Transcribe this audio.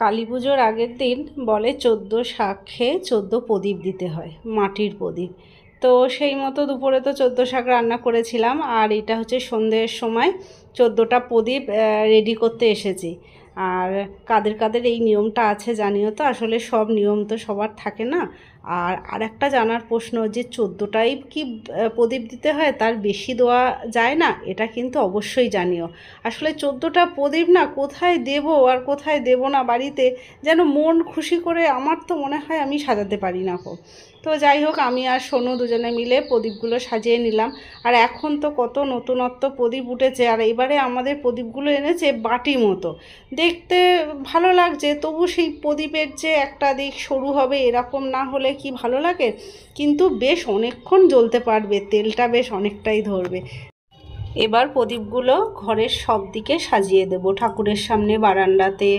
কালী পুজোর আগের দিন বলে 14 শাক খেয়ে 14 প্রদীপ দিতে হয়, মাটির প্রদীপ। তো সেই মতো দুপুরে তো 14 শাক রান্না করেছিলাম, আর এটা হচ্ছে সন্ধ্যের সময় 14টা প্রদীপ রেডি করতে এসেছি। আর কাদের কাদের এই নিয়মটা আছে জানিও তো, আসলে সব নিয়ম তো সবার থাকে না। আর একটা জানার প্রশ্ন, যে 14টাই কি প্রদীপ দিতে হয়, তার বেশি দেওয়া যায় না? এটা কিন্তু অবশ্যই জানিও। আসলে 14টা প্রদীপ না কোথায় দেব আর কোথায় দেব না বাড়িতে, যেন মন খুশি করে আমার তো মনে হয় আমি সাজাতে পারি না কো। তো যাই হোক, আমি আর সোনু দুজনে মিলে প্রদীপগুলো সাজিয়ে নিলাম। আর এখন তো কত নতুনত্ব প্রদীপ উঠেছে, আর এবারে আমাদের প্রদীপগুলো এনেছে বাটি মতো, দেখতে ভালো লাগছে। তবু সেই প্রদীপের যে একটা দিক সরু হবে, এরকম না হলে কি ভালো লাগে? কিন্তু বেশ অনেকক্ষণ জ্বলতে পারবে, তেলটা বেশ অনেকটাই ধরবে। এবার প্রদীপগুলো ঘরের সব দিকে সাজিয়ে দেব, ঠাকুরের সামনে, বারান্দাতে,